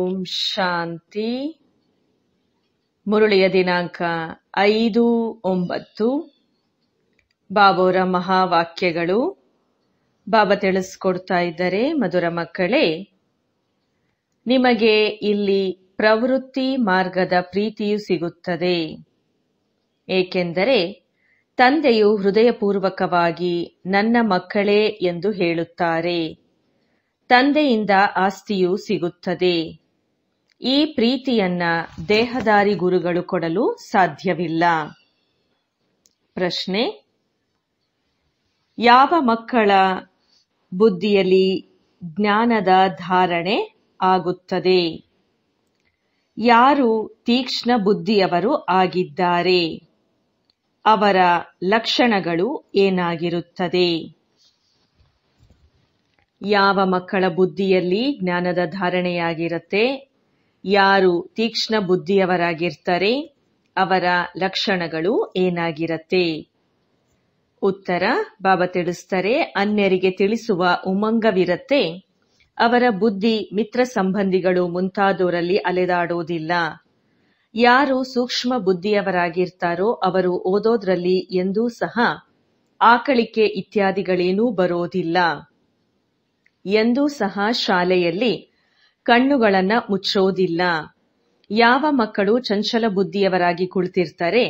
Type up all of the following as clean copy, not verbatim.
ಓಂ ಶಾಂತಿ. ಮುರುಳಿಯ ದಿನಾಂಕ 5/9. ಬಾಬೋರ ಮಹಾವಾಕ್ಯಗಳು. ಬಾಬಾ ತಿಳಿಸ್ಕೊಡ್ತಾ ಇದ್ದಾರೆ, ಮಧುರ ಮಕ್ಕಳೇ, ನಿಮಗೆ ಇಲ್ಲಿ ಪ್ರವೃತ್ತಿ ಮಾರ್ಗದ ಪ್ರೀತಿಯು ಸಿಗುತ್ತದೆ. ಏಕೆಂದರೆ ತಂದೆಯು ಹೃದಯಪೂರ್ವಕವಾಗಿ ನನ್ನ ಮಕ್ಕಳೇ ಎಂದು ಹೇಳುತ್ತಾರೆ. ತಂದೆಯಿಂದ ಆಸ್ತಿಯು ಸಿಗುತ್ತದೆ. ಈ ಪ್ರೀತಿಯನ್ನ ದೇಹದಾರಿ ಗುರುಗಳು ಕೊಡಲು ಸಾಧ್ಯವಿಲ್ಲ. ಪ್ರಶ್ನೆ: ಯಾವ ಮಕ್ಕಳ ಬುದ್ಧಿಯಲ್ಲಿ ಜ್ಞಾನದ ಧಾರಣೆ ಆಗುತ್ತದೆ? ಯಾರು ತೀಕ್ಷ್ಣ ಬುದ್ಧಿಯವರು ಆಗಿದ್ದಾರೆ, ಅವರ ಲಕ್ಷಣಗಳು ಏನಾಗಿರುತ್ತದೆ? ಯಾವ ಮಕ್ಕಳ ಬುದ್ಧಿಯಲ್ಲಿ ಜ್ಞಾನದ ಧಾರಣೆಯಾಗಿರುತ್ತೆ, ಯಾರು ತೀಕ್ಷ್ಣ ಬುದ್ಧಿಯವರಾಗಿರ್ತಾರೆ, ಅವರ ಲಕ್ಷಣಗಳು ಏನಾಗಿರತ್ತೆ? ಉತ್ತರ: ಬಾಬಾ ತಿಳಿಸ್ತಾರೆ, ಅನ್ಯರಿಗೆ ತಿಳಿಸುವ ಉಮಂಗವಿರತ್ತೆ. ಅವರ ಬುದ್ಧಿ ಮಿತ್ರ ಸಂಬಂಧಿಗಳು ಮುಂತಾದವರಲ್ಲಿ ಅಲೆದಾಡೋದಿಲ್ಲ. ಯಾರು ಸೂಕ್ಷ್ಮ ಬುದ್ಧಿಯವರಾಗಿರ್ತಾರೋ ಅವರು ಓದೋದ್ರಲ್ಲಿ ಎಂದೂ ಸಹ ಆಕಳಿಕೆ ಇತ್ಯಾದಿಗಳೇನೂ ಬರೋದಿಲ್ಲ. ಎಂದೂ ಸಹ ಶಾಲೆಯಲ್ಲಿ ಕಣ್ಣುಗಳನ್ನ ಮುಚ್ಚೋದಿಲ್ಲ. ಯಾವ ಮಕ್ಕಳು ಚಂಚಲ ಬುದ್ಧಿಯವರಾಗಿ ಕುಳಿತಿರ್ತಾರೆ,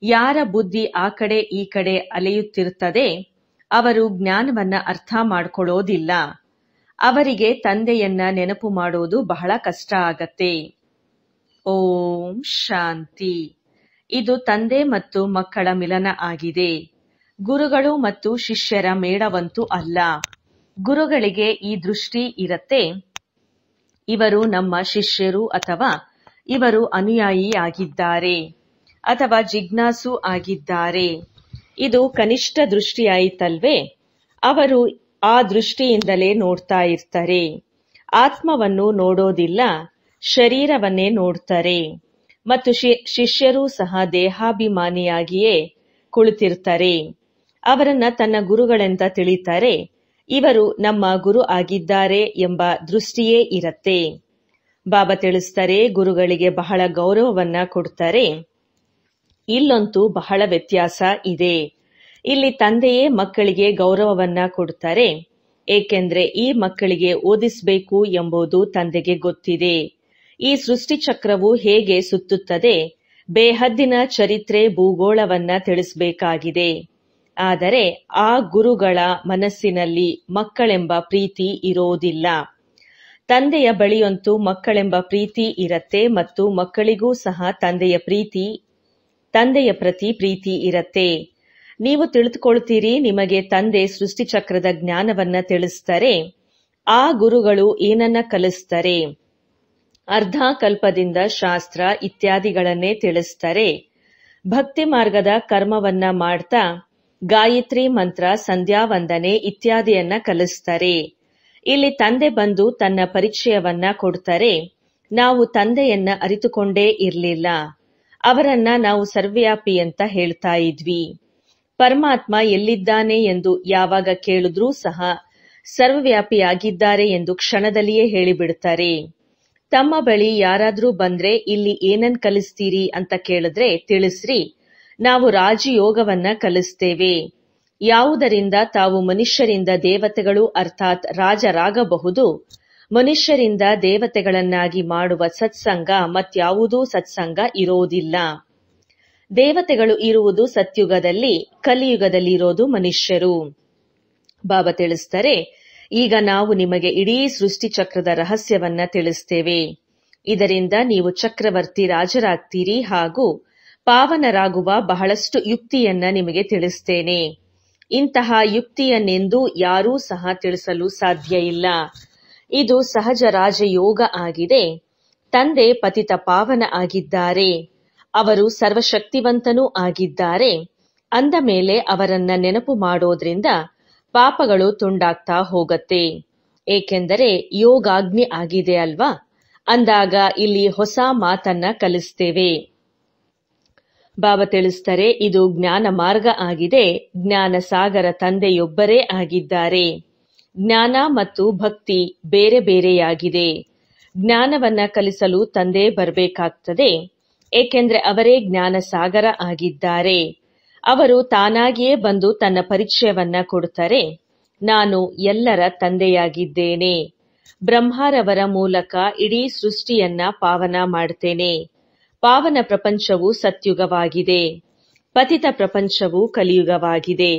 ಯಾರ ಬುದ್ಧಿ ಆ ಕಡೆ ಈ ಕಡೆ ಅಲೆಯುತ್ತಿರ್ತದೆ, ಅವರು ಜ್ಞಾನವನ್ನ ಅರ್ಥ ಮಾಡ್ಕೊಳ್ಳೋದಿಲ್ಲ. ಅವರಿಗೆ ತಂದೆಯನ್ನ ನೆನಪು ಮಾಡೋದು ಬಹಳ ಕಷ್ಟ ಆಗತ್ತೆ. ಓಂ ಶಾಂತಿ. ಇದು ತಂದೆ ಮತ್ತು ಮಕ್ಕಳ ಮಿಲನ ಆಗಿದೆ. ಗುರುಗಳು ಮತ್ತು ಶಿಷ್ಯರ ಮೇಳವಂತೂ ಅಲ್ಲ. ಗುರುಗಳಿಗೆ ಈ ದೃಷ್ಟಿ ಇರತ್ತೆ, ಇವರು ನಮ್ಮ ಶಿಷ್ಯರು ಅಥವಾ ಇವರು ಅನುಯಾಯಿಯಾಗಿದ್ದಾರೆ ಅಥವಾ ಜಿಜ್ಞಾಸು ಆಗಿದ್ದಾರೆ. ಇದು ಕನಿಷ್ಠ ದೃಷ್ಟಿಯಾಯಿತಲ್ವೇ? ಅವರು ಆ ದೃಷ್ಟಿಯಿಂದಲೇ ನೋಡ್ತಾ ಇರ್ತಾರೆ. ಆತ್ಮವನ್ನು ನೋಡೋದಿಲ್ಲ, ಶರೀರವನ್ನೇ ನೋಡ್ತಾರೆ. ಮತ್ತು ಶಿಷ್ಯರೂ ಸಹ ದೇಹಾಭಿಮಾನಿಯಾಗಿಯೇ ಕುಳಿತಿರ್ತಾರೆ. ಅವರನ್ನ ತನ್ನ ಗುರುಗಳೆಂತ ತಿಳಿತಾರೆ. ಇವರು ನಮ್ಮ ಗುರು ಆಗಿದ್ದಾರೆ ಎಂಬ ದೃಷ್ಟಿಯೇ ಇರತ್ತೆ. ಬಾಬಾ ತಿಳಿಸ್ತಾರೆ, ಗುರುಗಳಿಗೆ ಬಹಳ ಗೌರವವನ್ನ ಕೊಡ್ತಾರೆ. ಇಲ್ಲಂತೂ ಬಹಳ ವ್ಯತ್ಯಾಸ ಇದೆ. ಇಲ್ಲಿ ತಂದೆಯೇ ಮಕ್ಕಳಿಗೆ ಗೌರವವನ್ನ ಕೊಡ್ತಾರೆ. ಏಕೆಂದ್ರೆ ಈ ಮಕ್ಕಳಿಗೆ ಓದಿಸಬೇಕು ಎಂಬುದು ತಂದೆಗೆ ಗೊತ್ತಿದೆ. ಈ ಸೃಷ್ಟಿ ಚಕ್ರವು ಹೇಗೆ ಸುತ್ತುತ್ತದೆ, ಬೇಹದ್ದಿನ ಚರಿತ್ರೆ ಭೂಗೋಳವನ್ನ ತಿಳಿಸಬೇಕಾಗಿದೆ. ಆದರೆ ಆ ಗುರುಗಳ ಮನಸ್ಸಿನಲ್ಲಿ ಮಕ್ಕಳೆಂಬ ಪ್ರೀತಿ ಇರೋದಿಲ್ಲ. ತಂದೆಯ ಬಳಿಯಂತೂ ಮಕ್ಕಳೆಂಬ ಪ್ರೀತಿ ಇರತ್ತೆ ಮತ್ತು ಮಕ್ಕಳಿಗೂ ಸಹ ತಂದೆಯ ಪ್ರತಿ ಪ್ರೀತಿ ಇರತ್ತೆ. ನೀವು ತಿಳಿದುಕೊಳ್ತೀರಿ, ನಿಮಗೆ ತಂದೆ ಸೃಷ್ಟಿಚಕ್ರದ ಜ್ಞಾನವನ್ನ ತಿಳಿಸ್ತಾರೆ. ಆ ಗುರುಗಳು ಏನನ್ನ ಕಲಿಸ್ತಾರೆ? ಅರ್ಧ ಕಲ್ಪದಿಂದ ಶಾಸ್ತ್ರ ಇತ್ಯಾದಿಗಳನ್ನೇ ತಿಳಿಸ್ತಾರೆ. ಭಕ್ತಿ ಮಾರ್ಗದ ಕರ್ಮವನ್ನ ಮಾಡ್ತಾ ಗಾಯತ್ರಿ ಮಂತ್ರ, ಸಂಧ್ಯಾ ವಂದನೆ ಇತ್ಯಾದಿಯನ್ನ ಕಲಿಸ್ತಾರೆ. ಇಲ್ಲಿ ತಂದೆ ಬಂದು ತನ್ನ ಪರಿಚಯವನ್ನ ಕೊಡ್ತಾರೆ. ನಾವು ತಂದೆಯನ್ನ ಅರಿತುಕೊಂಡೇ ಇರ್ಲಿಲ್ಲ. ಅವರನ್ನ ನಾವು ಸರ್ವವ್ಯಾಪಿ ಅಂತ ಹೇಳ್ತಾ ಇದ್ವಿ. ಪರಮಾತ್ಮ ಎಲ್ಲಿದ್ದಾನೆ ಎಂದು ಯಾವಾಗ ಕೇಳಿದ್ರೂ ಸಹ ಸರ್ವವ್ಯಾಪಿಯಾಗಿದ್ದಾರೆ ಎಂದು ಕ್ಷಣದಲ್ಲಿಯೇ ಹೇಳಿಬಿಡ್ತಾರೆ. ತಮ್ಮ ಬಳಿ ಯಾರಾದ್ರೂ ಬಂದ್ರೆ ಇಲ್ಲಿ ಏನನ್ ಕಲಿಸ್ತೀರಿ ಅಂತ ಕೇಳಿದ್ರೆ ತಿಳಿಸ್ರಿ, ನಾವು ರಾಜಯೋಗವನ್ನ ಕಲಿಸ್ತೇವೆ. ಯಾವುದರಿಂದ ತಾವು ಮನುಷ್ಯರಿಂದ ದೇವತೆಗಳು ಅರ್ಥಾತ್ ರಾಜರಾಗಬಹುದು. ಮನುಷ್ಯರಿಂದ ದೇವತೆಗಳನ್ನಾಗಿ ಮಾಡುವ ಸತ್ಸಂಗ ಮತ್ಯಾವುದೂ ಸತ್ಸಂಗ ಇರೋದಿಲ್ಲ. ದೇವತೆಗಳು ಇರುವುದು ಸತ್ಯುಗದಲ್ಲಿ, ಕಲಿಯುಗದಲ್ಲಿ ಇರೋದು ಮನುಷ್ಯರು. ಬಾಬಾ ತಿಳಿಸ್ತಾರೆ, ಈಗ ನಾವು ನಿಮಗೆ ಇಡೀ ಸೃಷ್ಟಿ ಚಕ್ರದ ರಹಸ್ಯವನ್ನ ತಿಳಿಸ್ತೇವೆ. ಇದರಿಂದ ನೀವು ಚಕ್ರವರ್ತಿ ರಾಜರಾಗ್ತೀರಿ ಹಾಗೂ ಪಾವನರಾಗುವ ಬಹಳಷ್ಟು ಯುಕ್ತಿಯನ್ನ ನಿಮಗೆ ತಿಳಿಸ್ತೇನೆ. ಇಂತಹ ಯುಕ್ತಿಯನ್ನೆಂದೂ ಯಾರೂ ಸಹ ತಿಳಿಸಲು ಸಾಧ್ಯ ಇಲ್ಲ. ಇದು ಸಹಜ ರಾಜಯೋಗ ಆಗಿದೆ. ತಂದೆ ಪತಿತ ಪಾವನ ಆಗಿದ್ದಾರೆ, ಅವರು ಸರ್ವಶಕ್ತಿವಂತನೂ ಆಗಿದ್ದಾರೆ. ಅಂದ ಮೇಲೆ ಅವರನ್ನ ನೆನಪು ಮಾಡೋದ್ರಿಂದ ಪಾಪಗಳು ತುಂಡಾಗ್ತಾ ಹೋಗತ್ತೆ. ಏಕೆಂದರೆ ಯೋಗಾಗ್ನಿ ಆಗಿದೆ ಅಲ್ವಾ? ಅಂದಾಗ ಇಲ್ಲಿ ಹೊಸ ಮಾತನ್ನ ಕಲಿಸ್ತೇವೆ. ಬಾಬಾ ತಿಳಿಸ್ತಾರೆ, ಇದು ಜ್ಞಾನ ಮಾರ್ಗ ಆಗಿದೆ. ಜ್ಞಾನ ಸಾಗರ ತಂದೆಯೊಬ್ಬರೇ ಆಗಿದ್ದಾರೆ. ಜ್ಞಾನ ಮತ್ತು ಭಕ್ತಿ ಬೇರೆ ಬೇರೆಯಾಗಿದೆ. ಜ್ಞಾನವನ್ನ ಕಲಿಸಲು ತಂದೆ ಬರಬೇಕಾಗ್ತದೆ, ಏಕೆಂದ್ರೆ ಅವರೇ ಜ್ಞಾನ ಸಾಗರ ಆಗಿದ್ದಾರೆ. ಅವರು ತಾನಾಗಿಯೇ ಬಂದು ತನ್ನ ಪರಿಚಯವನ್ನ ಕೊಡುತ್ತಾರೆ. ನಾನು ಎಲ್ಲರ ತಂದೆಯಾಗಿದ್ದೇನೆ. ಬ್ರಹ್ಮರವರ ಮೂಲಕ ಇಡೀ ಸೃಷ್ಟಿಯನ್ನ ಪಾವನ ಮಾಡುತ್ತೇನೆ. ಪಾವನ ಪ್ರಪಂಚವು ಸತ್ಯುಗವಾಗಿದೆ, ಪತಿತ ಪ್ರಪಂಚವು ಕಲಿಯುಗವಾಗಿದೆ.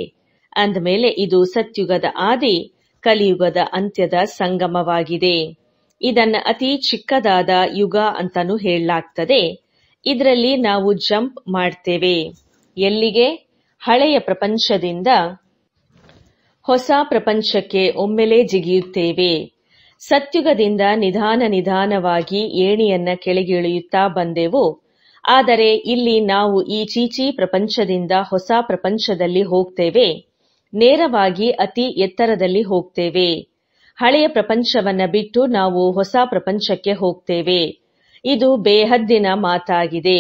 ಅಂದಮೇಲೆ ಇದು ಸತ್ಯುಗದ ಆದಿ, ಕಲಿಯುಗದ ಅಂತ್ಯದ ಸಂಗಮವಾಗಿದೆ. ಇದನ್ನ ಅತಿ ಚಿಕ್ಕದಾದ ಯುಗ ಅಂತಾನೂ ಹೇಳಲಾಗ್ತದೆ. ಇದರಲ್ಲಿ ನಾವು ಜಂಪ್ ಮಾಡ್ತೇವೆ. ಎಲ್ಲಿಗೆ? ಹಳೆಯ ಪ್ರಪಂಚದಿಂದ ಹೊಸ ಪ್ರಪಂಚಕ್ಕೆ ಒಮ್ಮೆಲೇ ಜಿಗಿಯುತ್ತೇವೆ. ಸತ್ಯುಗದಿಂದ ನಿಧಾನವಾಗಿ ಏಣಿಯನ್ನ ಕೆಳಗಿಳಿಯುತ್ತಾ ಬಂದೆವು. ಆದರೆ ಇಲ್ಲಿ ನಾವು ಈ ಚೀಚಿ ಪ್ರಪಂಚದಿಂದ ಹೊಸ ಪ್ರಪಂಚದಲ್ಲಿ ಹೋಗ್ತೇವೆ. ನೇರವಾಗಿ ಅತಿ ಎತ್ತರದಲ್ಲಿ ಹೋಗ್ತೇವೆ. ಹಳೆಯ ಪ್ರಪಂಚವನ್ನ ಬಿಟ್ಟು ನಾವು ಹೊಸ ಪ್ರಪಂಚಕ್ಕೆ ಹೋಗ್ತೇವೆ. ಇದು ಬೇಹದ್ದಿನ ಮಾತಾಗಿದೆ.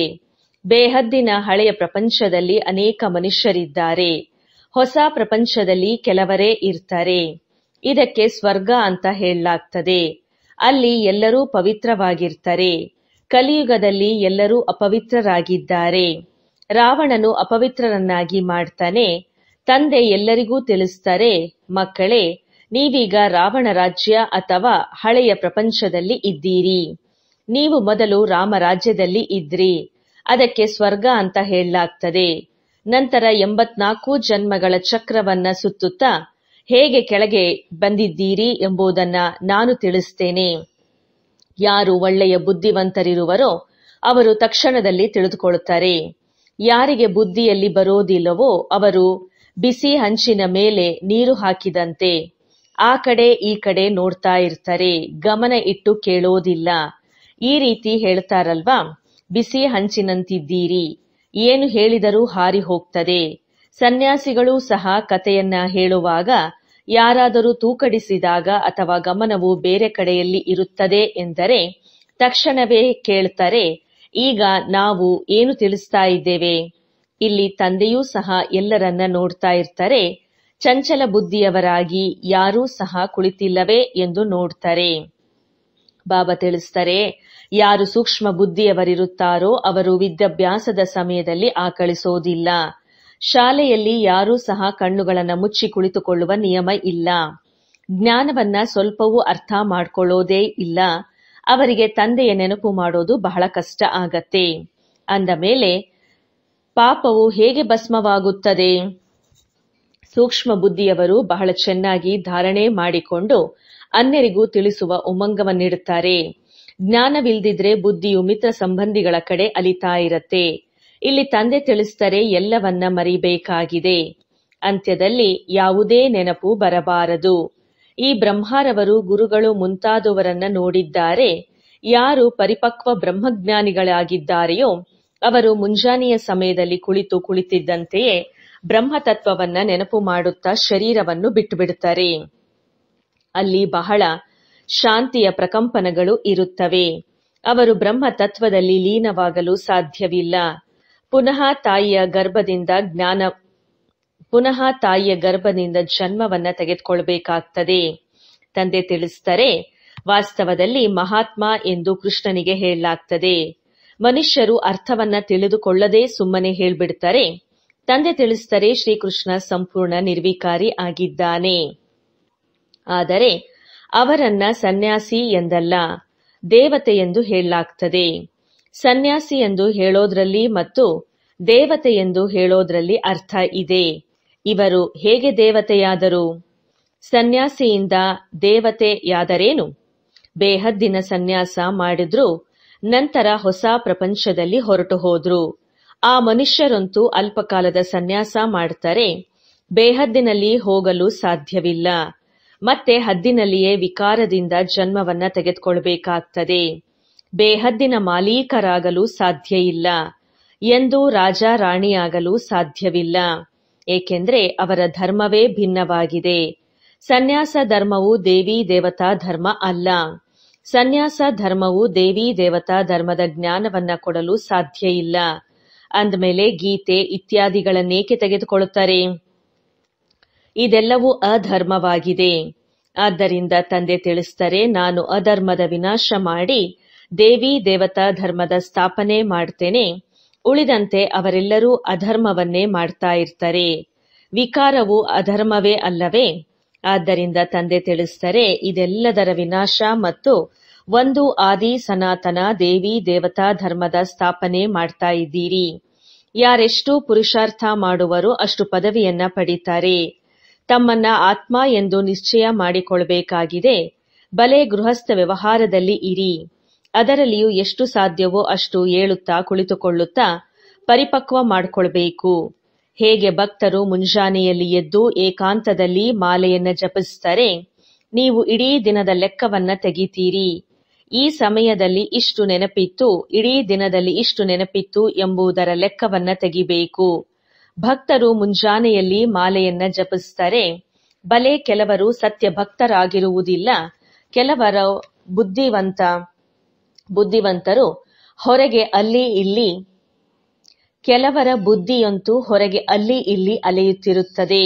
ಬೇಹದ್ದಿನ ಹಳೆಯ ಪ್ರಪಂಚದಲ್ಲಿ ಅನೇಕ ಮನುಷ್ಯರಿದ್ದಾರೆ. ಹೊಸ ಪ್ರಪಂಚದಲ್ಲಿ ಕೆಲವರೇ ಇರ್ತಾರೆ. ಇದಕ್ಕೆ ಸ್ವರ್ಗ ಅಂತ ಹೇಳಲಾಗ್ತದೆ. ಅಲ್ಲಿ ಎಲ್ಲರೂ ಪವಿತ್ರವಾಗಿರ್ತಾರೆ. ಕಲಿಯುಗದಲ್ಲಿ ಎಲ್ಲರೂ ಅಪವಿತ್ರರಾಗಿದ್ದಾರೆ. ರಾವಣನು ಅಪವಿತ್ರರನ್ನಾಗಿ ಮಾಡ್ತಾನೆ. ತಂದೆ ಎಲ್ಲರಿಗೂ ತಿಳಿಸ್ತಾರೆ, ಮಕ್ಕಳೇ, ನೀವೀಗ ರಾವಣ ರಾಜ್ಯ ಅಥವಾ ಹಳೆಯ ಪ್ರಪಂಚದಲ್ಲಿ ಇದ್ದೀರಿ. ನೀವು ಮೊದಲು ರಾಮರಾಜ್ಯದಲ್ಲಿ ಇದ್ರಿ. ಅದಕ್ಕೆ ಸ್ವರ್ಗ ಅಂತ ಹೇಳಲಾಗ್ತದೆ. ನಂತರ 84 ಜನ್ಮಗಳ ಚಕ್ರವನ್ನ ಸುತ್ತುತ್ತಾ ಹೇಗೆ ಕೆಳಗೆ ಬಂದಿದ್ದೀರಿ ಎಂಬುದನ್ನ ನಾನು ತಿಳಿಸ್ತೇನೆ. ಯಾರು ಒಳ್ಳೆಯ ಬುದ್ಧಿವಂತರಿರುವರೋ ಅವರು ತಕ್ಷಣದಲ್ಲಿ ತಿಳಿದುಕೊಳ್ಳುತ್ತಾರೆ. ಯಾರಿಗೆ ಬುದ್ಧಿಯಲ್ಲಿ ಬರೋದಿಲ್ಲವೋ ಅವರು ಬಿಸಿ ಹಂಚಿನ ಮೇಲೆ ನೀರು ಹಾಕಿದಂತೆ ಆ ಕಡೆ ಈ ಕಡೆ ನೋಡ್ತಾ ಇರ್ತಾರೆ, ಗಮನ ಇಟ್ಟು ಕೇಳೋದಿಲ್ಲ. ಈ ರೀತಿ ಹೇಳ್ತಾರಲ್ವಾ, ಬಿಸಿ ಹಂಚಿನಂತಿದ್ದೀರಿ, ಏನು ಹೇಳಿದರೂ ಹಾರಿ ಹೋಗ್ತದೆ. ಸನ್ಯಾಸಿಗಳು ಸಹ ಕಥೆಯನ್ನ ಹೇಳುವಾಗ ಯಾರಾದರೂ ತೂಕಡಿಸಿದಾಗ ಅಥವಾ ಗಮನವು ಬೇರೆ ಕಡೆಯಲ್ಲಿ ಇರುತ್ತದೆ ಎಂದರೆ ತಕ್ಷಣವೇ ಕೇಳ್ತಾರೆ, ಈಗ ನಾವು ಏನು ತಿಳಿಸ್ತಾ ಇದ್ದೇವೆ? ಇಲ್ಲಿ ತಂದೆಯೂ ಸಹ ಎಲ್ಲರನ್ನ ನೋಡ್ತಾ ಇರ್ತಾರೆ. ಚಂಚಲ ಬುದ್ಧಿಯವರಾಗಿ ಯಾರೂ ಸಹ ಕುಳಿತಿಲ್ಲವೇ ಎಂದು ನೋಡ್ತಾರೆ. ಬಾಬಾ ತಿಳಿಸ್ತಾರೆ, ಯಾರು ಸೂಕ್ಷ್ಮ ಬುದ್ಧಿಯವರಿರುತ್ತಾರೋ ಅವರು ವಿದ್ಯಾಭ್ಯಾಸದ ಸಮಯದಲ್ಲಿ ಆಕಳಿಸೋದಿಲ್ಲ. ಶಾಲೆಯಲ್ಲಿ ಯಾರೂ ಸಹ ಕಣ್ಣುಗಳನ್ನ ಮುಚ್ಚಿ ಕುಳಿತುಕೊಳ್ಳುವ ನಿಯಮ ಇಲ್ಲ. ಜ್ಞಾನವನ್ನ ಸ್ವಲ್ಪವೂ ಅರ್ಥ ಮಾಡ್ಕೊಳ್ಳೋದೇ ಇಲ್ಲ. ಅವರಿಗೆ ತಂದೆಯ ನೆನಪು ಮಾಡೋದು ಬಹಳ ಕಷ್ಟ ಆಗತ್ತೆ. ಅಂದ ಮೇಲೆ ಪಾಪವು ಹೇಗೆ ಭಸ್ಮವಾಗುತ್ತದೆ? ಸೂಕ್ಷ್ಮ ಬುದ್ಧಿಯವರು ಬಹಳ ಚೆನ್ನಾಗಿ ಧಾರಣೆ ಮಾಡಿಕೊಂಡು ಅನ್ಯರಿಗೂ ತಿಳಿಸುವ ಉಮಂಗವನ್ನಿಡುತ್ತಾರೆ. ಜ್ಞಾನವಿಲ್ದಿದ್ರೆ ಬುದ್ಧಿಯು ಮಿತ್ರ ಸಂಬಂಧಿಗಳ ಕಡೆ ಅಲಿತಾ ಇರತ್ತೆ. ಇಲ್ಲಿ ತಂದೆ ತಿಳಿಸ್ತಾರೆ, ಎಲ್ಲವನ್ನ ಮರಿಬೇಕಾಗಿದೆ. ಅಂತ್ಯದಲ್ಲಿ ಯಾವುದೇ ನೆನಪು ಬರಬಾರದು. ಈ ಬ್ರಹ್ಮರವರು ಗುರುಗಳು ಮುಂತಾದವರನ್ನ ನೋಡಿದ್ದಾರೆ. ಯಾರು ಪರಿಪಕ್ವ ಬ್ರಹ್ಮಜ್ಞಾನಿಗಳಾಗಿದ್ದಾರೆಯೋ ಅವರು ಮುಂಜಾನೆಯ ಸಮಯದಲ್ಲಿ ಕುಳಿತಿದ್ದಂತೆಯೇ ಬ್ರಹ್ಮತತ್ವವನ್ನ ನೆನಪು ಮಾಡುತ್ತಾ ಶರೀರವನ್ನು ಬಿಟ್ಟು ಬಿಡುತ್ತಾರೆ. ಅಲ್ಲಿ ಬಹಳ ಶಾಂತಿಯ ಪ್ರಕಂಪನಗಳು ಇರುತ್ತವೆ. ಅವರು ಬ್ರಹ್ಮ ತತ್ವದಲ್ಲಿ ಲೀನವಾಗಲು ಸಾಧ್ಯವಿಲ್ಲ. ಪುನಃ ತಾಯಿಯ ಗರ್ಭದಿಂದ ಜನ್ಮವನ್ನ ತೆಗೆದುಕೊಳ್ಬೇಕಾಗ್ತದೆ. ತಂದೆ ತಿಳಿಸ್ತಾರೆ, ವಾಸ್ತವದಲ್ಲಿ ಮಹಾತ್ಮ ಎಂದು ಕೃಷ್ಣನಿಗೆ ಹೇಳಲಾಗ್ತದೆ. ಮನುಷ್ಯರು ಅರ್ಥವನ್ನ ತಿಳಿದುಕೊಳ್ಳದೆ ಸುಮ್ಮನೆ ಹೇಳ್ಬಿಡ್ತಾರೆ. ತಂದೆ ತಿಳಿಸ್ತಾರೆ, ಶ್ರೀಕೃಷ್ಣ ಸಂಪೂರ್ಣ ನಿರ್ವಿಕಾರಿ ಆಗಿದ್ದಾನೆ. ಆದರೆ ಅವರನ್ನ ಸನ್ಯಾಸಿ ಎಂದಲ್ಲ, ದೇವತೆ ಎಂದು ಹೇಳಲಾಗ್ತದೆ. ಸನ್ಯಾಸಿ ಎಂದು ಹೇಳೋದ್ರಲ್ಲಿ ಮತ್ತು ದೇವತೆ ಎಂದು ಹೇಳೋದ್ರಲ್ಲಿ ಅರ್ಥ ಇದೆ. ಇವರು ಹೇಗೆ ದೇವತೆಯಾದರು? ಸನ್ಯಾಸಿಯಿಂದ ದೇವತೆಯಾದರೇನು? ಬೇಹದ್ದಿನ ಸನ್ಯಾಸ ಮಾಡಿದ್ರು, ನಂತರ ಹೊಸ ಪ್ರಪಂಚದಲ್ಲಿ ಹೊರಟು ಹೋದ್ರು. ಆ ಮನುಷ್ಯರಂತೂ ಅಲ್ಪಕಾಲದ ಸನ್ಯಾಸ ಮಾಡ್ತಾರೆ. ಬೇಹದ್ದಿನಲ್ಲಿ ಹೋಗಲು ಸಾಧ್ಯವಿಲ್ಲ. ಮತ್ತೆ ಹದ್ದಿನಲ್ಲಿಯೇ ವಿಕಾರದಿಂದ ಜನ್ಮವನ್ನ ತೆಗೆದುಕೊಳ್ಬೇಕಾಗ್ತದೆ. ಬೇಹದ್ದಿನ ಮಾಲೀಕರಾಗಲು ಸಾಧ್ಯ ಇಲ್ಲ. ಎಂದೂ ರಾಜ ರಾಣಿಯಾಗಲು ಸಾಧ್ಯವಿಲ್ಲ. ಏಕೆಂದ್ರೆ ಅವರ ಧರ್ಮವೇ ಭಿನ್ನವಾಗಿದೆ. ಸನ್ಯಾಸ ಧರ್ಮವು ದೇವಿ ದೇವತಾ ಧರ್ಮ ಅಲ್ಲ. ಸನ್ಯಾಸ ಧರ್ಮವು ದೇವಿ ದೇವತಾ ಧರ್ಮದ ಜ್ಞಾನವನ್ನ ಕೊಡಲು ಸಾಧ್ಯ ಇಲ್ಲ. ಅಂದಮೇಲೆ ಗೀತೆ ಇತ್ಯಾದಿಗಳನ್ನೇಕೆ ತೆಗೆದುಕೊಳ್ಳುತ್ತಾರೆ? ಇದೆಲ್ಲವೂ ಅಧರ್ಮವಾಗಿದೆ. ಆದ್ದರಿಂದ ತಂದೆ ತಿಳಿಸ್ತಾರೆ, ನಾನು ಅಧರ್ಮದ ವಿನಾಶ ಮಾಡಿ ದೇವಿ ದೇವತಾ ಧರ್ಮದ ಸ್ಥಾಪನೆ ಮಾಡ್ತೇನೆ. ಉಳಿದಂತೆ ಅವರೆಲ್ಲರೂ ಅಧರ್ಮವನ್ನೇ ಮಾಡ್ತಾ ಇರ್ತಾರೆ. ವಿಕಾರವು ಅಧರ್ಮವೇ ಅಲ್ಲವೇ? ಆದ್ದರಿಂದ ತಂದೆ ತಿಳಿಸ್ತಾರೆ, ಇದೆಲ್ಲದರ ವಿನಾಶ ಮತ್ತು ಒಂದು ಆದಿ ಸನಾತನ ದೇವಿ ದೇವತಾ ಧರ್ಮದ ಸ್ಥಾಪನೆ ಮಾಡ್ತಾ ಇದ್ದೀರಿ. ಯಾರೆಷ್ಟು ಪುರುಷಾರ್ಥ ಮಾಡುವರೋ ಅಷ್ಟು ಪದವಿಯನ್ನ ಪಡೀತಾರೆ. ತಮ್ಮನ್ನ ಆತ್ಮ ಎಂದು ನಿಶ್ಚಯ ಮಾಡಿಕೊಳ್ಬೇಕಾಗಿದೆ. ಬಲೆ ಗೃಹಸ್ಥ ವ್ಯವಹಾರದಲ್ಲಿ ಇರಿ. ಅದರಲ್ಲಿಯೂ ಎಷ್ಟು ಸಾಧ್ಯವೋ ಅಷ್ಟು ಏಳುತ್ತಾ ಕುಳಿತುಕೊಳ್ಳುತ್ತಾ ಪರಿಪಕ್ವ ಮಾಡಿಕೊಳ್ಬೇಕು. ಹೇಗೆ ಭಕ್ತರು ಮುಂಜಾನೆಯಲ್ಲಿ ಎದ್ದು ಏಕಾಂತದಲ್ಲಿ ಮಾಲೆಯನ್ನ ಜಪಿಸ್ತಾರೆ, ನೀವು ಇಡೀ ದಿನದ ಲೆಕ್ಕವನ್ನ ತೆಗಿತೀರಿ. ಈ ಸಮಯದಲ್ಲಿ ಇಷ್ಟು ನೆನಪಿತ್ತು, ಇಡೀ ದಿನದಲ್ಲಿ ಇಷ್ಟು ನೆನಪಿತ್ತು ಎಂಬುದರ ಲೆಕ್ಕವನ್ನ ತೆಗಿಬೇಕು. ಭಕ್ತರು ಮುಂಜಾನೆಯಲ್ಲಿ ಮಾಲೆಯನ್ನ ಜಪಿಸ್ತಾರೆ. ಬಲೆ ಕೆಲವರು ಸತ್ಯ ಭಕ್ತರಾಗಿರುವುದಿಲ್ಲ. ಕೆಲವರು ಬುದ್ಧಿವಂತರು ಹೊರಗೆ ಅಲ್ಲಿ ಇಲ್ಲಿ, ಕೆಲವರ ಬುದ್ಧಿಯಂತೂ ಹೊರಗೆ ಅಲ್ಲಿ ಇಲ್ಲಿ ಅಲೆಯುತ್ತಿರುತ್ತದೆ.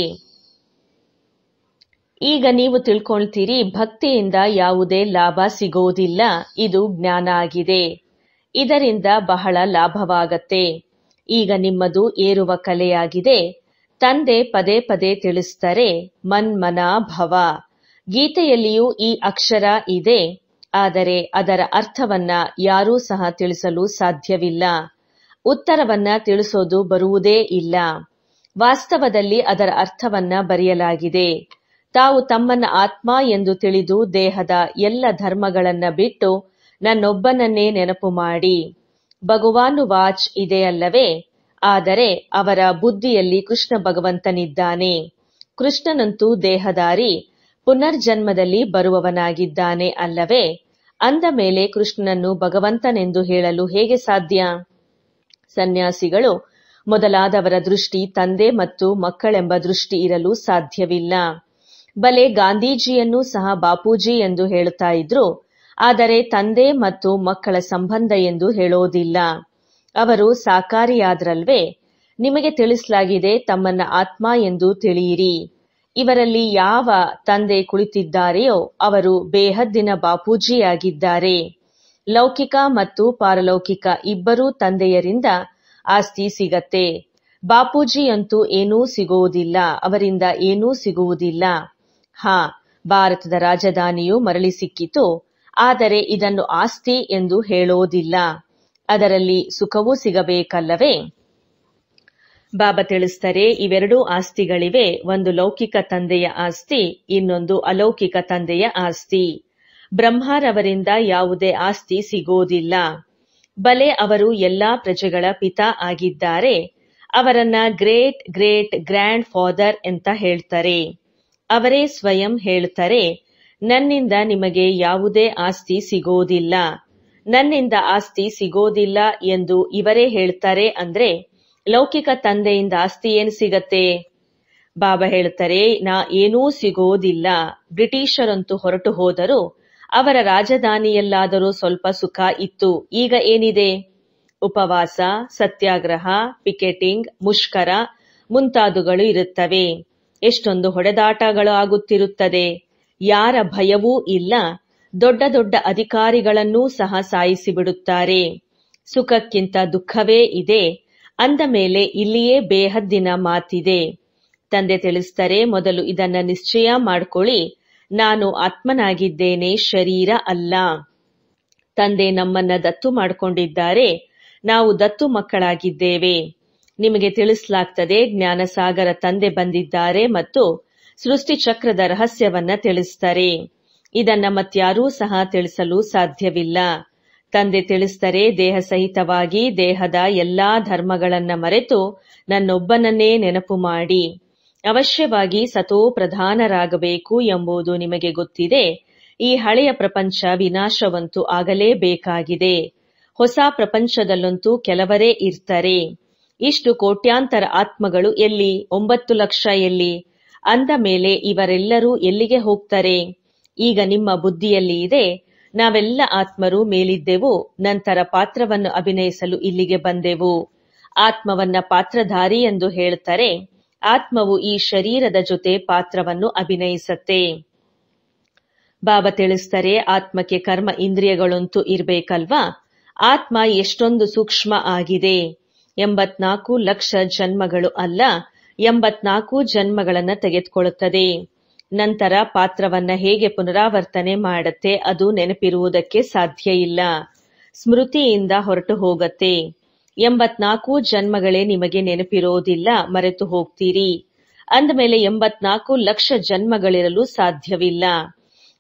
ಈಗ ನೀವು ತಿಳ್ಕೊಳ್ತೀರಿ, ಭಕ್ತಿಯಿಂದ ಯಾವುದೇ ಲಾಭ ಸಿಗೋದಿಲ್ಲ. ಇದು ಜ್ಞಾನ ಆಗಿದೆ. ಇದರಿಂದ ಬಹಳ ಲಾಭವಾಗತ್ತೆ. ಈಗ ನಿಮ್ಮದು ಏರುವ ಕಲೆಯಾಗಿದೆ. ತಂದೆ ಪದೇ ಪದೇ ತಿಳಿಸ್ತಾರೆ, ಮನ್ಮನಾ ಭವ. ಗೀತೆಯಲ್ಲಿಯೂ ಈ ಅಕ್ಷರ ಇದೆ, ಆದರೆ ಅದರ ಅರ್ಥವನ್ನ ಯಾರೂ ಸಹ ತಿಳಿಸಲು ಸಾಧ್ಯವಿಲ್ಲ. ಉತ್ತರವನ್ನ ತಿಳಿಸೋದು ಬರುವುದೇ ಇಲ್ಲ. ವಾಸ್ತವದಲ್ಲಿ ಅದರ ಅರ್ಥವನ್ನ ಬರೆಯಲಾಗಿದೆ. ತಾವು ತಮ್ಮನ್ನ ಆತ್ಮ ಎಂದು ತಿಳಿದು ದೇಹದ ಎಲ್ಲ ಧರ್ಮಗಳನ್ನ ಬಿಟ್ಟು ನನ್ನೊಬ್ಬನನ್ನೇ ನೆನಪು ಮಾಡಿ. ಭಗವಾನುವಾಚ್ ಇದೆಯಲ್ಲವೇ? ಆದರೆ ಅವರ ಬುದ್ಧಿಯಲ್ಲಿ ಕೃಷ್ಣ ಭಗವಂತನಿದ್ದಾನೆ. ಕೃಷ್ಣನಂತೂ ದೇಹಧಾರಿ, ಪುನರ್ಜನ್ಮದಲ್ಲಿ ಬರುವವನಾಗಿದ್ದಾನೆ ಅಲ್ಲವೇ? ಅಂದ ಮೇಲೆ ಕೃಷ್ಣನನ್ನು ಭಗವಂತನೆಂದು ಹೇಳಲು ಹೇಗೆ ಸಾಧ್ಯ? ಸನ್ಯಾಸಿಗಳು ಮೊದಲಾದವರ ದೃಷ್ಟಿ ತಂದೆ ಮತ್ತು ಮಕ್ಕಳೆಂಬ ದೃಷ್ಟಿ ಇರಲು ಸಾಧ್ಯವಿಲ್ಲ. ಬಲೆ ಗಾಂಧೀಜಿಯನ್ನೂ ಸಹ ಬಾಪೂಜಿ ಎಂದು ಹೇಳುತ್ತಾ ಇದ್ರು, ಆದರೆ ತಂದೆ ಮತ್ತು ಮಕ್ಕಳ ಸಂಬಂಧ ಎಂದು ಹೇಳೋದಿಲ್ಲ. ಅವರು ಸಾಕಾರಿಯಾದ್ರಲ್ವೇ? ನಿಮಗೆ ತಿಳಿಸಲಾಗಿದೆ, ತಮ್ಮನ್ನ ಆತ್ಮ ಎಂದು ತಿಳಿಯಿರಿ. ಇವರಲ್ಲಿ ಯಾವ ತಂದೆ ಕುಳಿತಿದ್ದಾರೆಯೋ ಅವರು ಬೇಹದ್ದಿನ ಬಾಪೂಜಿಯಾಗಿದ್ದಾರೆ. ಲೌಕಿಕ ಮತ್ತು ಪಾರಲೌಕಿಕ ಇಬ್ಬರೂ ತಂದೆಯರಿಂದ ಆಸ್ತಿ ಸಿಗತ್ತೆ. ಬಾಪೂಜಿ ಅಂತೂ ಏನೂ ಸಿಗುವುದಿಲ್ಲ, ಅವರಿಂದ ಏನೂ ಸಿಗುವುದಿಲ್ಲ. ಭಾರತದ ರಾಜಧಾನಿಯು ಮರಳಿ ಸಿಕ್ಕಿತು, ಆದರೆ ಇದನ್ನು ಆಸ್ತಿ ಎಂದು ಹೇಳೋದಿಲ್ಲ. ಅದರಲ್ಲಿ ಸುಖವೂ ಸಿಗಬೇಕಲ್ಲವೇ? ಬಾಬಾ ತಿಳಿಸ್ತಾರೆ, ಇವೆರಡೂ ಆಸ್ತಿಗಳಿವೆ. ಒಂದು ಲೌಕಿಕ ತಂದೆಯ ಆಸ್ತಿ, ಇನ್ನೊಂದು ಅಲೌಕಿಕ ತಂದೆಯ ಆಸ್ತಿ. ಬ್ರಹ್ಮರವರಿಂದ ಯಾವುದೇ ಆಸ್ತಿ ಸಿಗೋದಿಲ್ಲ. ಬಲೆ ಅವರು ಎಲ್ಲಾ ಪ್ರಜೆಗಳ ಪಿತಾ ಆಗಿದ್ದಾರೆ. ಅವರನ್ನ ಗ್ರೇಟ್ ಗ್ರೇಟ್ ಗ್ರ್ಯಾಂಡ್ ಫಾದರ್ ಅಂತ ಹೇಳ್ತಾರೆ. ಅವರೇ ಸ್ವಯಂ ಹೇಳ್ತಾರೆ, ನನ್ನಿಂದ ನಿಮಗೆ ಯಾವುದೇ ಆಸ್ತಿ ಸಿಗೋದಿಲ್ಲ, ನನ್ನಿಂದ ಆಸ್ತಿ ಸಿಗೋದಿಲ್ಲ ಎಂದು ಇವರೇ ಹೇಳ್ತಾರೆ. ಅಂದ್ರೆ ಲೌಕಿಕ ತಂದೆಯಿಂದ ಆಸ್ತಿ ಏನು ಸಿಗತ್ತೆ? ಬಾಬಾ ಹೇಳ್ತಾರೆ, ಏನೂ ಸಿಗೋದಿಲ್ಲ. ಬ್ರಿಟಿಷರಂತೂ ಹೊರಟು ಹೋದರು. ಅವರ ರಾಜಧಾನಿಯಲ್ಲಾದರೂ ಸ್ವಲ್ಪ ಸುಖ ಇತ್ತು. ಈಗ ಏನಿದೆ? ಉಪವಾಸ, ಸತ್ಯಾಗ್ರಹ, ಪಿಕೆಟಿಂಗ್, ಮುಷ್ಕರ ಮುಂತಾದವುಗಳು ಇರುತ್ತವೆ. ಎಷ್ಟೊಂದು ಹೊಡೆದಾಟಗಳು ಆಗುತ್ತಿರುತ್ತದೆ. ಯಾರ ಭಯವೂ ಇಲ್ಲ. ದೊಡ್ಡ ದೊಡ್ಡ ಅಧಿಕಾರಿಗಳನ್ನೂ ಸಹ ಸಾಯಿಸಿಬಿಡುತ್ತಾರೆ. ಸುಖಕ್ಕಿಂತ ದುಃಖವೇ ಇದೆ. ಅಂದ ಮೇಲೆ ಇಲ್ಲಿಯೇ ಬೇಹದ್ದಿನ ಮಾತಿದೆ. ತಂದೆ ತಿಳಿಸ್ತಾರೆ, ಮೊದಲು ಇದನ್ನ ನಿಶ್ಚಯ ಮಾಡ್ಕೊಳ್ಳಿ, ನಾನು ಆತ್ಮನಾಗಿದ್ದೇನೆ, ಶರೀರ ಅಲ್ಲ. ತಂದೆ ನಮ್ಮನ್ನ ದತ್ತು ಮಾಡಿಕೊಂಡಿದ್ದಾರೆ, ನಾವು ದತ್ತು ಮಕ್ಕಳಾಗಿದ್ದೇವೆ. ನಿಮಗೆ ತಿಳಿಸಲಾಗ್ತದೆ, ಜ್ಞಾನಸಾಗರ ತಂದೆ ಬಂದಿದ್ದಾರೆ ಮತ್ತು ಸೃಷ್ಟಿ ಚಕ್ರದ ರಹಸ್ಯವನ್ನ ತಿಳಿಸ್ತಾರೆ. ಇದನ್ನ ಮತ್ಯಾರೂ ಸಹ ತಿಳಿಸಲು ಸಾಧ್ಯವಿಲ್ಲ. ತಂದೆ ತಿಳಿಸ್ತಾರೆ, ದೇಹ ಸಹಿತವಾಗಿ ದೇಹದ ಎಲ್ಲಾ ಧರ್ಮಗಳನ್ನ ಮರೆತು ನನ್ನೊಬ್ಬನನ್ನೇ ನೆನಪು ಮಾಡಿ. ಅವಶ್ಯವಾಗಿ ಸತೋ ಪ್ರಧಾನರಾಗಬೇಕು ಎಂಬುದು ನಿಮಗೆ ಗೊತ್ತಿದೆ. ಈ ಹಳೆಯ ಪ್ರಪಂಚ ವಿನಾಶವಂತೂ ಆಗಲೇಬೇಕಾಗಿದೆ. ಹೊಸ ಪ್ರಪಂಚದಲ್ಲಂತೂ ಕೆಲವರೇ ಇರ್ತಾರೆ. ಇಷ್ಟು ಕೋಟ್ಯಾಂತರ ಆತ್ಮಗಳು ಎಲ್ಲಿ? 9 ಲಕ್ಷ ಎಲ್ಲಿ? ಅಂದ ಮೇಲೆ ಇವರೆಲ್ಲರೂ ಎಲ್ಲಿಗೆ ಹೋಗ್ತಾರೆ? ಈಗ ನಿಮ್ಮ ಬುದ್ಧಿಯಲ್ಲಿ ಇದೆ, ನಾವೆಲ್ಲ ಆತ್ಮರು ಮೇಲಿದ್ದೆವು, ನಂತರ ಪಾತ್ರವನ್ನು ಅಭಿನಯಿಸಲು ಇಲ್ಲಿಗೆ ಬಂದೆವು. ಆತ್ಮವನ್ನ ಪಾತ್ರಧಾರಿ ಎಂದು ಹೇಳ್ತಾರೆ. ಆತ್ಮವು ಈ ಶರೀರದ ಜೊತೆ ಪಾತ್ರವನ್ನು ಅಭಿನಯಿಸತ್ತೆ. ಬಾಬಾ ತಿಳಿಸ್ತಾರೆ, ಆತ್ಮಕ್ಕೆ ಕರ್ಮ ಇಂದ್ರಿಯಗಳಂತೂ ಇರ್ಬೇಕಲ್ವಾ? ಆತ್ಮ ಎಷ್ಟೊಂದು ಸೂಕ್ಷ್ಮ ಆಗಿದೆ. 84 ಲಕ್ಷ ಜನ್ಮಗಳು ಅಲ್ಲ, 84 ಜನ್ಮಗಳನ್ನ ತೆಗೆದುಕೊಳ್ಳುತ್ತದೆ. ನಂತರ ಪಾತ್ರವನ್ನ ಹೇಗೆ ಪುನರಾವರ್ತನೆ ಮಾಡುತ್ತೆ ಅದು ನೆನಪಿರುವುದಕ್ಕೆ ಸಾಧ್ಯ ಇಲ್ಲ. ಸ್ಮೃತಿಯಿಂದ ಹೊರಟು ಹೋಗತ್ತೆ. 84 ಜನ್ಮಗಳೇ ನಿಮಗೆ ನೆನಪಿರೋದಿಲ್ಲ, ಮರೆತು ಹೋಗ್ತೀರಿ. ಅಂದಮೇಲೆ 84 ಲಕ್ಷ ಜನ್ಮಗಳಿರಲು ಸಾಧ್ಯವಿಲ್ಲ.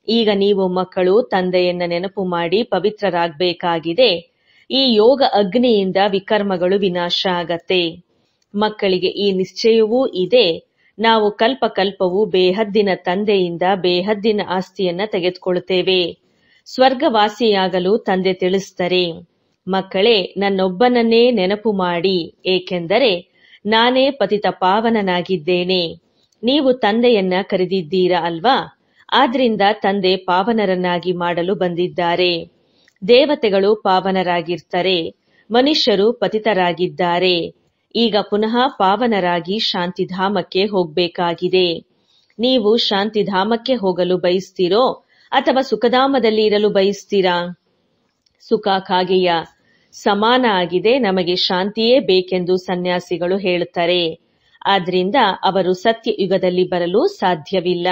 ಈಗ ನೀವು ಮಕ್ಕಳು ತಂದೆಯನ್ನ ನೆನಪು ಮಾಡಿ ಪವಿತ್ರರಾಗಬೇಕಾಗಿದೆ. ಈ ಯೋಗ ಅಗ್ನಿಯಿಂದ ವಿಕರ್ಮಗಳು ವಿನಾಶ ಆಗತ್ತೆ. ಮಕ್ಕಳಿಗೆ ಈ ನಿಶ್ಚಯವೂ ಇದೆ, ನಾವು ಕಲ್ಪ ಕಲ್ಪವೂ ಬೇಹದ್ದಿನ ತಂದೆಯಿಂದ ಬೇಹದ್ದಿನ ಆಸ್ತಿಯನ್ನ ತೆಗೆದುಕೊಳ್ಳುತ್ತೇವೆ. ಸ್ವರ್ಗವಾಸಿಯಾಗಲು ತಂದೆ ತಿಳಿಸ್ತಾರೆ, ಮಕ್ಕಳೇ ನನ್ನೊಬ್ಬನನ್ನೇ ನೆನಪು ಮಾಡಿ, ಏಕೆಂದರೆ ನಾನೇ ಪತಿತ ಪಾವನನಾಗಿದ್ದೇನೆ. ನೀವು ತಂದೆಯನ್ನ ಕರೆದಿದ್ದೀರಾ ಅಲ್ವಾ? ಆದ್ರಿಂದ ತಂದೆ ಪಾವನರನ್ನಾಗಿ ಮಾಡಲು ಬಂದಿದ್ದಾರೆ. ದೇವತೆಗಳು ಪಾವನರಾಗಿರ್ತಾರೆ, ಮನುಷ್ಯರು ಪತಿತರಾಗಿದ್ದಾರೆ. ಈಗ ಪುನಃ ಪಾವನರಾಗಿ ಶಾಂತಿಧಾಮಕ್ಕೆ ಹೋಗ್ಬೇಕಾಗಿದೆ. ನೀವು ಶಾಂತಿಧಾಮಕ್ಕೆ ಹೋಗಲು ಬಯಸ್ತೀರೋ ಅಥವಾ ಸುಖಧಾಮದಲ್ಲಿ ಇರಲು ಬಯಸ್ತೀರಾ? ಸುಖ ಕಾಗೆಯ ಸಮಾನ ಆಗಿದೆ, ನಮಗೆ ಶಾಂತಿಯೇ ಬೇಕೆಂದು ಸನ್ಯಾಸಿಗಳು ಹೇಳುತ್ತಾರೆ. ಆದ್ರಿಂದ ಅವರು ಸತ್ಯಯುಗದಲ್ಲಿ ಬರಲು ಸಾಧ್ಯವಿಲ್ಲ.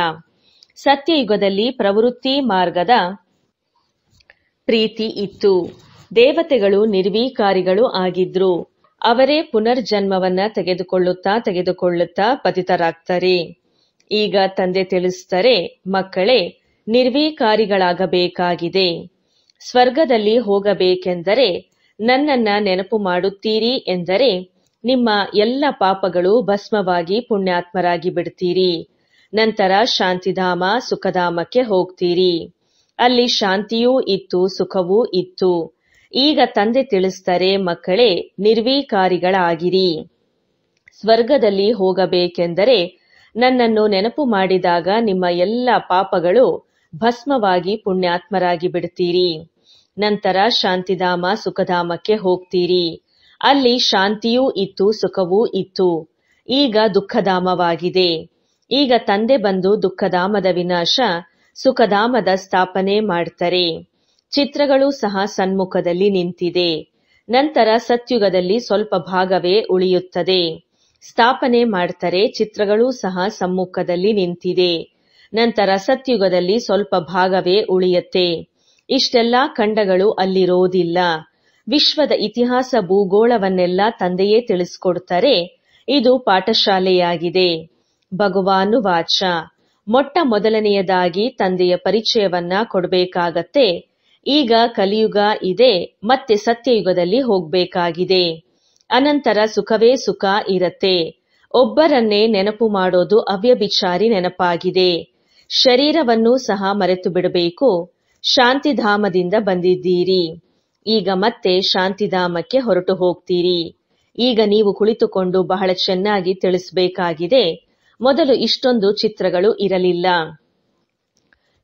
ಸತ್ಯಯುಗದಲ್ಲಿ ಪ್ರವೃತ್ತಿ ಮಾರ್ಗದ ಪ್ರೀತಿ ಇತ್ತು. ದೇವತೆಗಳು ನಿರ್ವೀಕಾರಿಗಳು ಆಗಿದ್ರು. ಅವರೇ ಪುನರ್ಜನ್ಮವನ್ನ ತೆಗೆದುಕೊಳ್ಳುತ್ತಾ ಪತಿತರಾಗ್ತಾರೆ. ಈಗ ತಂದೆ ತಿಳಿಸ್ತಾರೆ, ಮಕ್ಕಳೇ ನಿರ್ವೀಕಾರಿಗಳಾಗಬೇಕಾಗಿದೆ. ಸ್ವರ್ಗದಲ್ಲಿ ಹೋಗಬೇಕೆಂದರೆ ನನ್ನನ್ನ ನೆನಪು ಮಾಡುತ್ತೀರಿ ಎಂದರೆ ನಿಮ್ಮ ಎಲ್ಲ ಪಾಪಗಳು ಭಸ್ಮವಾಗಿ ಪುಣ್ಯಾತ್ಮರಾಗಿ ಬಿಡ್ತೀರಿ. ನಂತರ ಶಾಂತಿಧಾಮ ಸುಖಧಾಮಕ್ಕೆ ಹೋಗ್ತೀರಿ. ಅಲ್ಲಿ ಶಾಂತಿಯೂ ಇತ್ತು, ಸುಖವೂ ಇತ್ತು. ಈಗ ತಂದೆ ತಿಳಿಸ್ತಾರೆ, ಮಕ್ಕಳೇ ನಿರ್ವೀಕಾರಿಗಳಾಗಿರಿ. ಸ್ವರ್ಗದಲ್ಲಿ ಹೋಗಬೇಕೆಂದರೆ ನನ್ನನ್ನು ನೆನಪು ಮಾಡಿದಾಗ ನಿಮ್ಮ ಎಲ್ಲ ಪಾಪಗಳು ಭಸ್ಮವಾಗಿ ಪುಣ್ಯಾತ್ಮರಾಗಿ ಬಿಡ್ತೀರಿ. ನಂತರ ಶಾಂತಿಧಾಮ ಸುಖಧಾಮಕ್ಕೆ ಹೋಗ್ತೀರಿ. ಅಲ್ಲಿ ಶಾಂತಿಯೂ ಇತ್ತು, ಸುಖವೂ ಇತ್ತು. ಈಗ ದುಃಖಧಾಮವಾಗಿದೆ. ಈಗ ತಂದೆ ಬಂದು ದುಃಖಧಾಮದ ವಿನಾಶ, ಸುಖಧಾಮದ ಸ್ಥಾಪನೆ ಮಾಡ್ತಾರೆ. ಚಿತ್ರಗಳು ಸಹ ಸನ್ಮುಖದಲ್ಲಿ ನಿಂತಿದೆ. ನಂತರ ಸತ್ಯುಗದಲ್ಲಿ ಸ್ವಲ್ಪ ಭಾಗವೇ ಉಳಿಯುತ್ತದೆ. ಸ್ಥಾಪನೆ ಮಾಡ್ತಾರೆ. ಚಿತ್ರಗಳೂ ಸಹ ಸಮ್ಮುಖದಲ್ಲಿ ನಿಂತಿದೆ. ನಂತರ ಸತ್ಯುಗದಲ್ಲಿ ಸ್ವಲ್ಪ ಭಾಗವೇ ಉಳಿಯುತ್ತೆ. ಇಷ್ಟೆಲ್ಲಾ ಖಂಡಗಳು ಅಲ್ಲಿರೋದಿಲ್ಲ. ವಿಶ್ವದ ಇತಿಹಾಸ ಭೂಗೋಳವನ್ನೆಲ್ಲ ತಂದೆಯೇ ತಿಳಿಸ್ಕೊಡ್ತಾರೆ. ಇದು ಪಾಠಶಾಲೆಯಾಗಿದೆ. ಭಗವಾನು ವಾಚ, ಮೊಟ್ಟ ಮೊದಲನೆಯದಾಗಿ ತಂದೆಯ ಪರಿಚಯವನ್ನ ಕೊಡಬೇಕಾಗತ್ತೆ. ಈಗ ಕಲಿಯುಗ ಇದೆ, ಮತ್ತೆ ಸತ್ಯಯುಗದಲ್ಲಿ ಹೋಗ್ಬೇಕಾಗಿದೆ. ಅನಂತರ ಸುಖವೇ ಸುಖ ಇರತ್ತೆ. ಒಬ್ಬರನ್ನೇ ನೆನಪು ಮಾಡೋದು ಅವ್ಯಭಿಚಾರಿ ನೆನಪಾಗಿದೆ. ಶರೀರವನ್ನೂ ಸಹ ಮರೆತು ಬಿಡಬೇಕು. ಶಾಂತಿಧಾಮದಿಂದ ಬಂದಿದ್ದೀರಿ. ಈಗ ಮತ್ತೆ ಶಾಂತಿಧಾಮಕ್ಕೆ ಹೊರಟು ಹೋಗ್ತೀರಿ. ಈಗ ನೀವು ಕುಳಿತುಕೊಂಡು ಬಹಳ ಚೆನ್ನಾಗಿ ತಿಳಿಸಬೇಕಾಗಿದೆ. ಮೊದಲು ಇಷ್ಟೊಂದು ಚಿತ್ರಗಳು ಇರಲಿಲ್ಲ.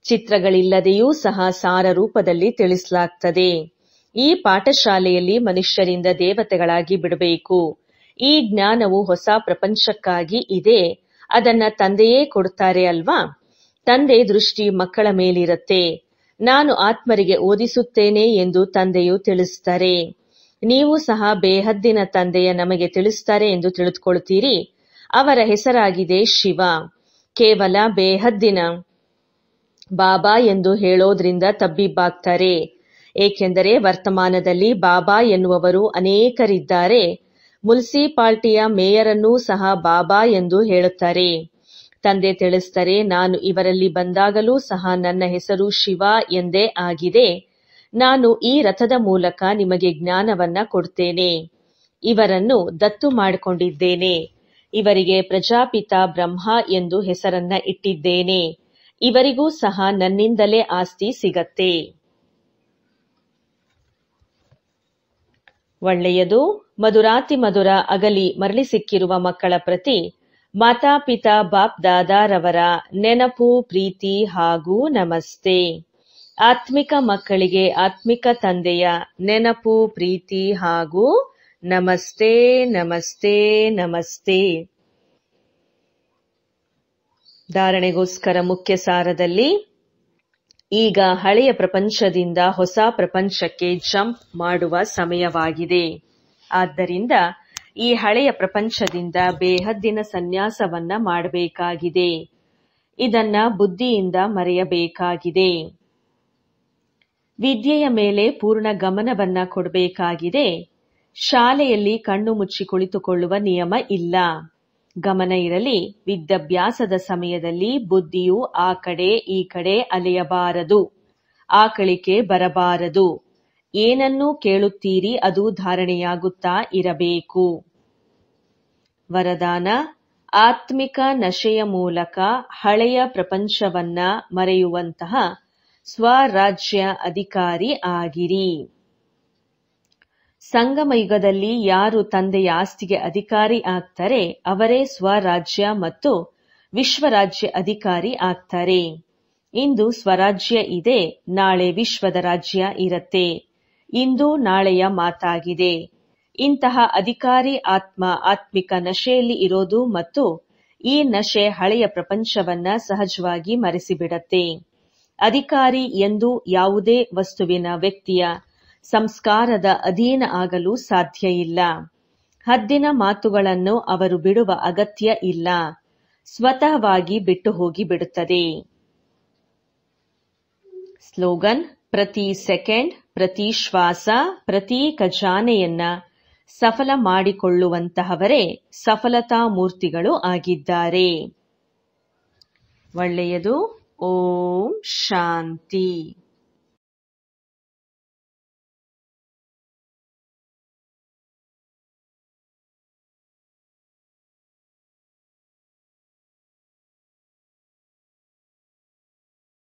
ಚಿತ್ರಗಳಿಲ್ಲದೆಯೂ ಸಹ ಸಾರ ರೂಪದಲ್ಲಿ ತಿಳಿಸಲಾಗ್ತದೆ. ಈ ಪಾಠಶಾಲೆಯಲ್ಲಿ ಮನುಷ್ಯರಿಂದ ದೇವತೆಗಳಾಗಿ ಬಿಡಬೇಕು. ಈ ಜ್ಞಾನವು ಹೊಸ ಪ್ರಪಂಚಕ್ಕಾಗಿ ಇದೆ. ಅದನ್ನ ತಂದೆಯೇ ಕೊಡ್ತಾರೆ ಅಲ್ವಾ? ತಂದೆ ದೃಷ್ಟಿ ಮಕ್ಕಳ ಮೇಲಿರತ್ತೆ. ನಾನು ಆತ್ಮರಿಗೆ ಓದಿಸುತ್ತೇನೆ ಎಂದು ತಂದೆಯು ತಿಳಿಸ್ತಾರೆ. ನೀವು ಸಹ ಬೇಹದ್ದಿನ ತಂದೆಯ ನಮಗೆ ತಿಳಿಸ್ತಾರೆ ಎಂದು ತಿಳಿದುಕೊಳ್ತೀರಿ. ಅವರ ಹೆಸರಾಗಿದೆ ಶಿವ. ಕೇವಲ ಬೇಹದ್ದಿನ ಬಾಬಾ ಎಂದು ಹೇಳೋದ್ರಿಂದ ತಬ್ಬಿಬ್ಬಾಗ್ತಾರೆ. ಏಕೆಂದರೆ ವರ್ತಮಾನದಲ್ಲಿ ಬಾಬಾ ಎನ್ನುವವರು ಅನೇಕರಿದ್ದಾರೆ. ಮುನ್ಸಿಪಾಲ್ಟಿಯ ಮೇಯರನ್ನೂ ಸಹ ಬಾಬಾ ಎಂದು ಹೇಳುತ್ತಾರೆ. ತಂದೆ ತಿಳಿಸ್ತಾರೆ, ನಾನು ಇವರಲ್ಲಿ ಬಂದಾಗಲೂ ಸಹ ನನ್ನ ಹೆಸರು ಶಿವ ಎಂದೇ ಆಗಿದೆ. ನಾನು ಈ ರಥದ ಮೂಲಕ ನಿಮಗೆ ಜ್ಞಾನವನ್ನ ಕೊಡ್ತೇನೆ. ಇವರನ್ನು ದತ್ತು ಮಾಡಿಕೊಂಡಿದ್ದೇನೆ. ಇವರಿಗೆ ಪ್ರಜಾಪಿತ ಬ್ರಹ್ಮ ಎಂದು ಹೆಸರನ್ನ ಇಟ್ಟಿದ್ದೇನೆ. ಇವರಿಗೂ ಸಹ ನನ್ನಿಂದಲೇ ಆಸ್ತಿ ಸಿಗತ್ತೆ. ಒಳ್ಳೆಯದು. ಮಧುರಾತಿ ಮಧುರ ಅಗಲಿ ಮರಳಿ ಸಿಕ್ಕಿರುವ ಮಕ್ಕಳ ಪ್ರತಿ ಮಾತಾಪಿತಾ ಬಾಪ್ ದಾದಾರವರ ನೆನಪು, ಪ್ರೀತಿ ಹಾಗೂ ನಮಸ್ತೆ. ಆತ್ಮಿಕ ಮಕ್ಕಳಿಗೆ ಆತ್ಮಿಕ ತಂದೆಯ ನೆನಪು, ಪ್ರೀತಿ ಹಾಗೂ ನಮಸ್ತೆ ನಮಸ್ತೆ ನಮಸ್ತೆ. ಧಾರಣೆಗೋಸ್ಕರ ಮುಖ್ಯ ಸಾರದಲ್ಲಿ ಈಗ ಹಳೆಯ ಪ್ರಪಂಚದಿಂದ ಹೊಸ ಪ್ರಪಂಚಕ್ಕೆ ಜಂಪ್ ಮಾಡುವ ಸಮಯವಾಗಿದೆ. ಆದ್ದರಿಂದ ಈ ಹಳೆಯ ಪ್ರಪಂಚದಿಂದ ಬೇಹದ್ದಿನ ಸನ್ಯಾಸವನ್ನ ಮಾಡಬೇಕಾಗಿದೆ. ಇದನ್ನ ಬುದ್ಧಿಯಿಂದ ಮರೆಯಬೇಕಾಗಿದೆ. ವಿದ್ಯೆಯ ಮೇಲೆ ಪೂರ್ಣ ಗಮನವನ್ನ ಕೊಡಬೇಕಾಗಿದೆ. ಶಾಲೆಯಲ್ಲಿ ಕಣ್ಣು ಮುಚ್ಚಿ ಕುಳಿತುಕೊಳ್ಳುವ ನಿಯಮ ಇಲ್ಲ. ಗಮನ ಇರಲಿ. ವಿದ್ಯಾಭ್ಯಾಸದ ಸಮಯದಲ್ಲಿ ಬುದ್ಧಿಯು ಆ ಕಡೆ ಈ ಕಡೆ ಅಲೆಯಬಾರದು. ಆಕಳಿಕೆ ಬರಬಾರದು. ಏನನ್ನು ಕೇಳುತ್ತೀರಿ ಅದು ಧಾರಣೆಯಾಗುತ್ತಾ ಇರಬೇಕು. ವರದಾನ: ಆತ್ಮಿಕ ನಶೆಯ ಮೂಲಕ ಹಳೆಯ ಪ್ರಪಂಚವನ್ನ ಮರೆಯುವಂತಹ ಸ್ವರಾಜ್ಯ ಅಧಿಕಾರಿ ಆಗಿರಿ. ಸಂಗಮಯುಗದಲ್ಲಿ ಯಾರು ತಂದೆಯ ಆಸ್ತಿಗೆ ಅಧಿಕಾರಿ ಆಗ್ತಾರೆ ಅವರೇ ಸ್ವರಾಜ್ಯ ಮತ್ತು ವಿಶ್ವರಾಜ್ಯ ಅಧಿಕಾರಿ ಆಗ್ತಾರೆ. ಇಂದು ಸ್ವರಾಜ್ಯ ಇದೆ, ನಾಳೆ ವಿಶ್ವದ ರಾಜ್ಯ ಇರತ್ತೆ. ಇಂದು ನಾಳೆಯ ಮಾತಾಗಿದೆ. ಇಂತಹ ಅಧಿಕಾರಿ ಆತ್ಮ ಆತ್ಮಿಕ ನಶೆಯಲ್ಲಿ ಇರೋದು ಮತ್ತು ಈ ನಶೆ ಹಳೆಯ ಪ್ರಪಂಚವನ್ನ ಸಹಜವಾಗಿ ಮರೆಸಿಬಿಡತ್ತೆ. ಅಧಿಕಾರಿ ಎಂದು ಯಾವುದೇ ವಸ್ತುವಿನ ವ್ಯಕ್ತಿಯ ಸಂಸ್ಕಾರದ ಅಧೀನ ಆಗಲು ಸಾಧ್ಯ ಇಲ್ಲ. ಹದ್ದಿನ ಮಾತುಗಳನ್ನು ಅವರು ಬಿಡುವ ಅಗತ್ಯ ಇಲ್ಲ. ಸ್ವತಃವಾಗಿ ಬಿಟ್ಟು ಹೋಗಿ ಬಿಡುತ್ತದೆ. ಸ್ಲೋಗನ್: ಪ್ರತಿ ಸೆಕೆಂಡ್, ಪ್ರತಿ ಶ್ವಾಸ, ಪ್ರತಿ ಖಜಾನೆಯನ್ನ ಸಫಲ ಮಾಡಿಕೊಳ್ಳುವಂತಹವರೇ ಸಫಲತಾ ಮೂರ್ತಿಗಳು ಆಗಿದ್ದಾರೆ. ಒಳ್ಳೆಯದು. ಓಂ ಶಾಂತಿ.